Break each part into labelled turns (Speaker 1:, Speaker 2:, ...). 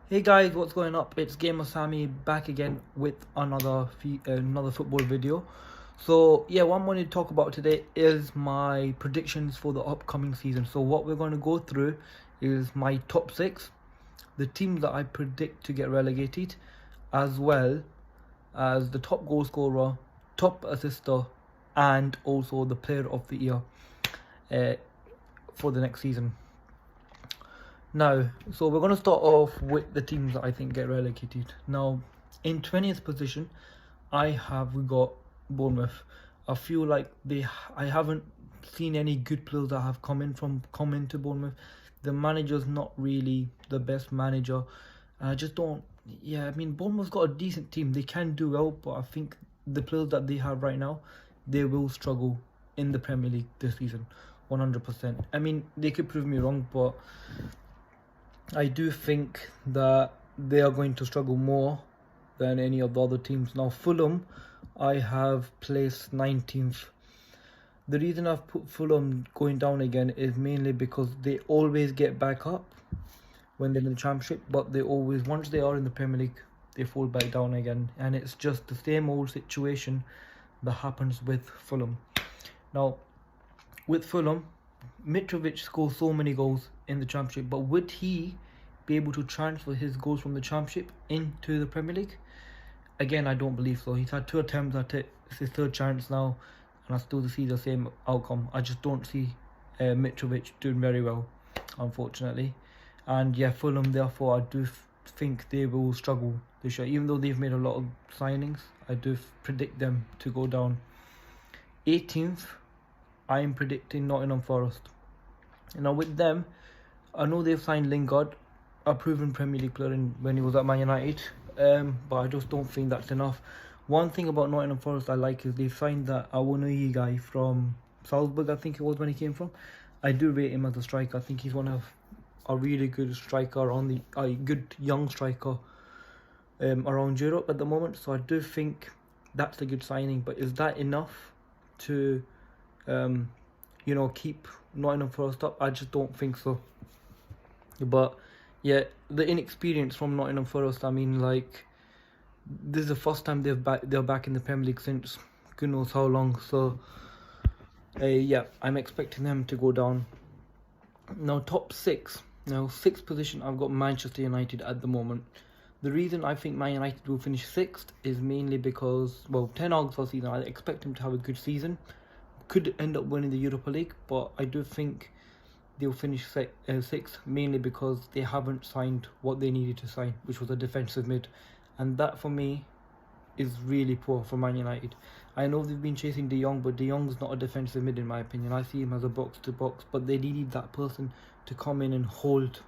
Speaker 1: Hey guys, what's going up? It's Gamer Sammy back again with another football video. So yeah, what I'm going to talk about today is my predictions for the upcoming season. So what we're going to go through is my top six, the teams that I predict to get relegated, as well as the top goal scorer, top assister, and also the player of the year for the next season. Now, so we're going to start off with the teams that I think get relegated. Now, in 20th position, we got Bournemouth. I feel like I haven't seen any good players that have come into Bournemouth. The manager's not really the best manager. And I just don't. Yeah, I mean, Bournemouth's got a decent team. They can do well, but I think the players that they have right now, they will struggle in the Premier League this season, 100%. I mean, they could prove me wrong, but I do think that they are going to struggle more than any of the other teams. Now, Fulham, I have placed 19th. The reason I've put Fulham going down again is mainly because they always get back up when they're in the Championship, but once they are in the Premier League, they fall back down again. And it's just the same old situation that happens with Fulham. Now, with Fulham, Mitrovic scores so many goals in the Championship, but would he be able to transfer his goals from the Championship into the Premier League? Again, I don't believe so. He's had 2 attempts at it. It's his 3rd chance now, and I still see the same outcome. I just don't see Mitrovic doing very well, unfortunately. And yeah, Fulham, therefore, I do think they will struggle this year. Even though they've made a lot of signings, I do predict them to go down. 18th, I am predicting Nottingham Forest. Now with them, I know they've signed Lingard, a proven Premier League player when he was at Man United, but I just don't think that's enough. One thing about Nottingham Forest I like is they've signed that Awoniyi guy from Salzburg, I think it was when he came from. I do rate him as a striker. I think he's one of a really good striker, a good young striker around Europe at the moment. So I do think that's a good signing, but is that enough to keep Nottingham Forest up? I just don't think so. But yeah, the inexperience from Nottingham Forest, I mean, like, this is the first time they're back in the Premier League since who knows how long. So yeah, I'm expecting them to go down. Now, top 6. Now, 6th position, I've got Manchester United at the moment. The reason I think Man United will finish 6th is mainly because, well, Ten Hag's first season, I expect him to have a good season. Could end up winning the Europa League, but I do think they'll finish 6th, mainly because they haven't signed what they needed to sign, which was a defensive mid. And that, for me, is really poor for Man United. I know they've been chasing De Jong, but De Jong's not a defensive mid in my opinion. I see him as a box-to-box, but they needed that person to come in and hold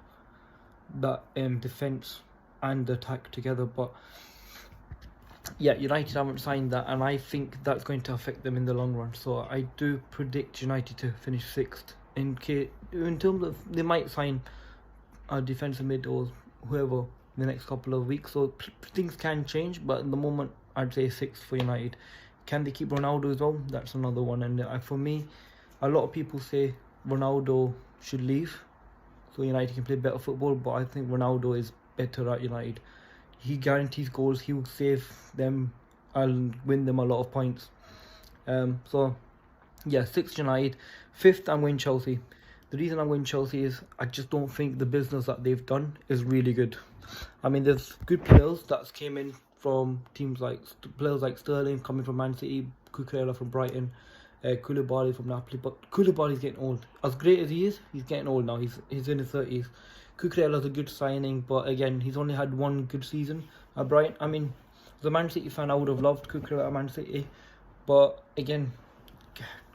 Speaker 1: that defence and attack together. But yeah, United haven't signed that, and I think that's going to affect them in the long run. So I do predict United to finish 6th. In terms of, they might sign a defensive mid or whoever in the next couple of weeks, so things can change. But at the moment, I'd say 6th for United. Can they keep Ronaldo as well? That's another one. And for me, a lot of people say Ronaldo should leave so United can play better football, but I think Ronaldo is better at United. He guarantees goals. He will save them and win them a lot of points. So yeah, 6th United. 5th, I'm going Chelsea. The reason I'm going Chelsea is I just don't think the business that they've done is really good. I mean, there's good players that came in from teams like players like Sterling coming from Man City, Cucurella from Brighton, Koulibaly from Napoli. But Koulibaly's getting old. As great as he is, he's getting old now. He's in his 30s. Cucurella's a good signing, but again, he's only had one good season at Brighton. I mean, as a Man City fan, I would have loved Cucurella at Man City, but again,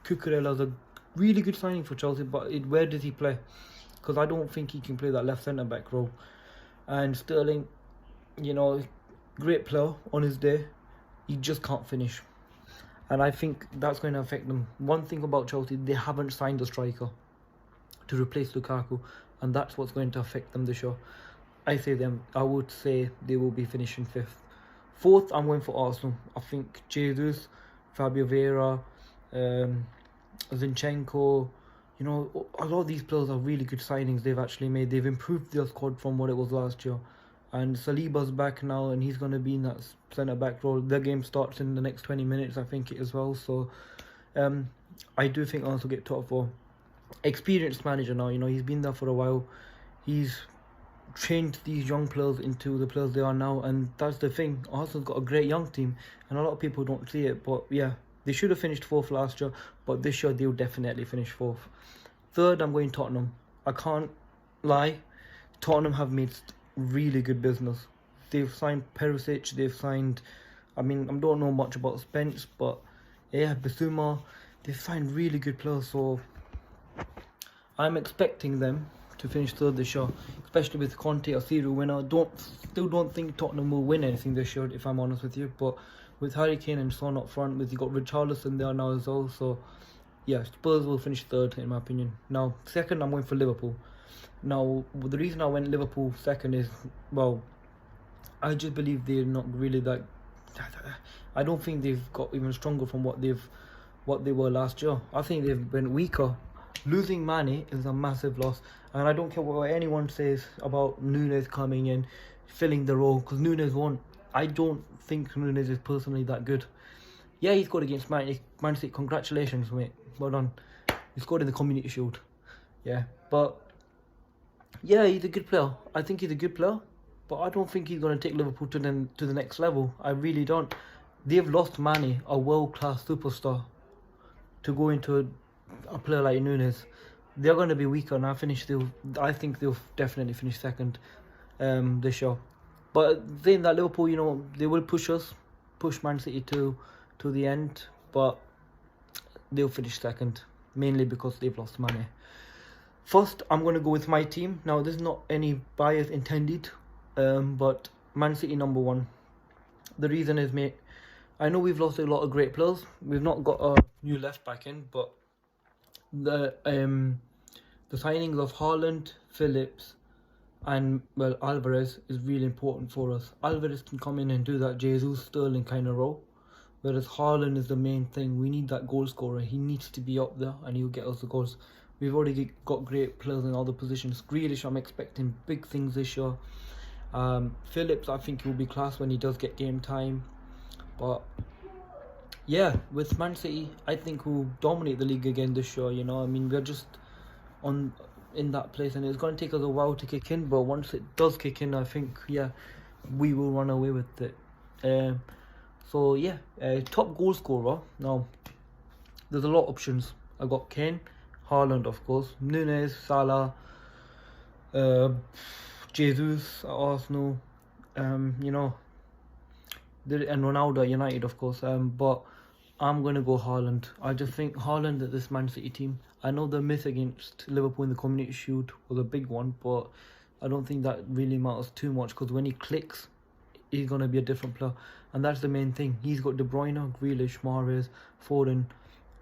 Speaker 1: Cucurella's a really good signing for Chelsea, but where does he play? Because I don't think he can play that left centre back role. And Sterling, great player on his day, he just can't finish, and I think that's going to affect them. One thing about Chelsea, they haven't signed a striker to replace Lukaku, and that's what's going to affect them this year. I would say they will be finishing 5th. 4th, I'm going for Arsenal. I think Jesus, Fabio Vieira, Zinchenko, a lot of these players are really good signings they've actually made. They've improved their squad from what it was last year. and Saliba's back now, and he's going to be in that centre back role. The game starts in the next 20 minutes, I think, as well. So I do think Arsenal get top four. Experienced manager now, he's been there for a while. He's trained these young players into the players they are now, and that's the thing. Arsenal's got a great young team, and a lot of people don't see it. But yeah, they should have finished fourth last year, but this year they'll definitely finish fourth. Third, I'm going Tottenham. I can't lie, Tottenham have made really good business. They've signed Perisic, they've signed, I don't know much about Spence, but yeah, Bissouma, they've signed really good players, so I'm expecting them to finish third this year, especially with Conte, a serial winner. Still don't think Tottenham will win anything this year, if I'm honest with you, but with Harry Kane and Son up front, you got Richarlison there now as well, so yeah, Spurs will finish third in my opinion. Now, second, I'm going for Liverpool. Now, the reason I went Liverpool second is, well, I just believe they're not really that. I don't think they've got even stronger from what they were last year. I think they've been weaker. Losing Mane is a massive loss, and I don't care what anyone says about Nunes coming in, filling the role, because Nunes won. I don't think Nunes is personally that good. Yeah, he scored against Man City. Congratulations, mate. Well done. He scored in the Community Shield. Yeah, but yeah, he's a good player. I think he's a good player, but I don't think he's going to take Liverpool to the next level. I really don't. They've lost Mane, a world-class superstar, to go into a player like Nunes. They're going to be weaker, and I think they'll definitely finish second this year. But saying that, Liverpool, they will push Man City to the end, but they'll finish second, mainly because they've lost Mane. First, I'm going to go with my team. Now, there's not any bias intended, but Man City number one. The reason is, mate, I know we've lost a lot of great players. We've not got a new left back in, but the signings of Haaland, Phillips, and Alvarez is really important for us. Alvarez can come in and do that Jesus Sterling kind of role, whereas Haaland is the main thing. We need that goal scorer. He needs to be up there, and he'll get us the goals. We've already got great players in other positions. Grealish, I'm expecting big things this year. Phillips, I think he will be class when he does get game time. But yeah, with Man City, I think we'll dominate the league again this year. We're just in that place, and it's going to take us a while to kick in. But once it does kick in, I think we will run away with it. So yeah, top goal scorer. Now, there's a lot of options. I got Kane, Haaland, of course, Nunes, Salah, Jesus at Arsenal, and Ronaldo at United, of course. But I'm going to go Haaland. I just think Haaland at this Man City team, I know the miss against Liverpool in the Community Shield was a big one, but I don't think that really matters too much, because when he clicks, he's going to be a different player. And that's the main thing. He's got De Bruyne, Grealish, Mahrez, Foden,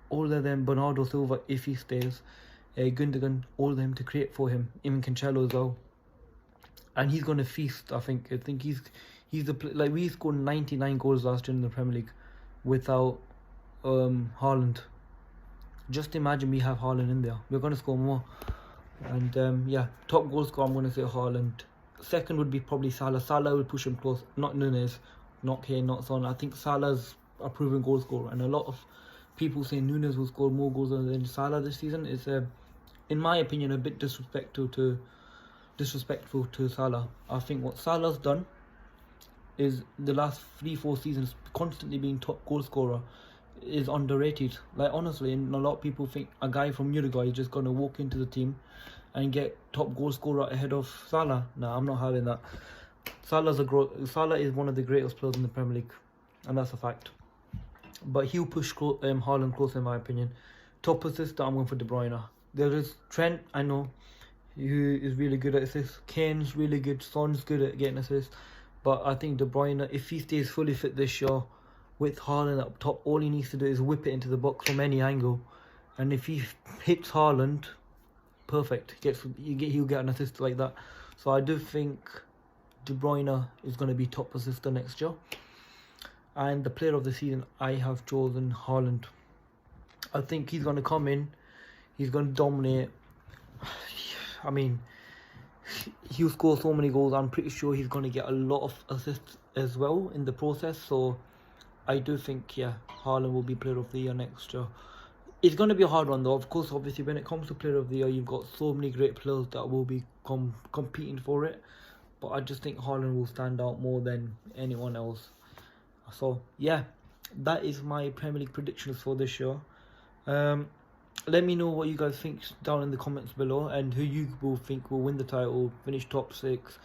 Speaker 1: all of them, Bernardo Silva if he stays, Gundogan, all of them to create for him, even Cancelo as well. And he's going to feast, I think. I think he's the we scored 99 goals last year in the Premier League without Haaland. Just imagine we have Haaland in there. We're going to score more. And top goal scorer, I'm going to say Haaland. Second would be probably Salah. Salah will push him close. Not Nunes, not Kane, not Son. I think Salah's a proven goal scorer, and a lot of people say Nunes will score more goals than Salah this season. Is in my opinion, a bit disrespectful to Salah. I think what Salah's done is the last 3-4 seasons constantly being top goal scorer is underrated. Like, honestly, and a lot of people think a guy from Uruguay is just going to walk into the team and get top goal scorer ahead of Salah. No, I'm not having that. Salah is one of the greatest players in the Premier League, and that's a fact. But he'll push Haaland close, in my opinion. Top assist, I'm going for De Bruyne. There is Trent, I know, who is really good at assists. Kane's really good. Son's good at getting assists. But I think De Bruyne, if he stays fully fit this year, with Haaland up top, all he needs to do is whip it into the box from any angle. And if he hits Haaland, perfect. He'll get an assist like that. So I do think De Bruyne is going to be top assister next year. And the player of the season, I have chosen Haaland. I think he's going to come in. He's going to dominate. he'll score so many goals. I'm pretty sure he's going to get a lot of assists as well in the process. So I do think, yeah, Haaland will be Player of the Year next year. It's going to be a hard one though. Of course, obviously, when it comes to Player of the Year, you've got so many great players that will be competing for it. But I just think Haaland will stand out more than anyone else. So yeah, that is my Premier League predictions for this year. Let me know what you guys think down in the comments below, and who you will think will win the title, finish top 6,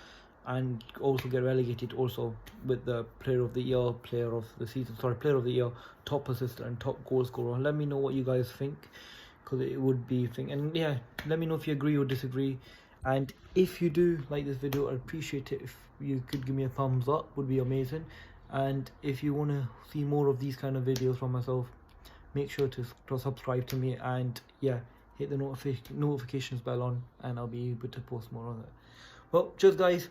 Speaker 1: and also get relegated also with the Player of the Year, Player of the Year, top assist and top goal scorer. Let me know what you guys think, because it would be a thing. And yeah, let me know if you agree or disagree. And if you do like this video, I'd appreciate it if you could give me a thumbs up, would be amazing. And if you want to see more of these kind of videos from myself, make sure to subscribe to me, and yeah, hit the notifications bell on, and I'll be able to post more on it. Well, cheers guys.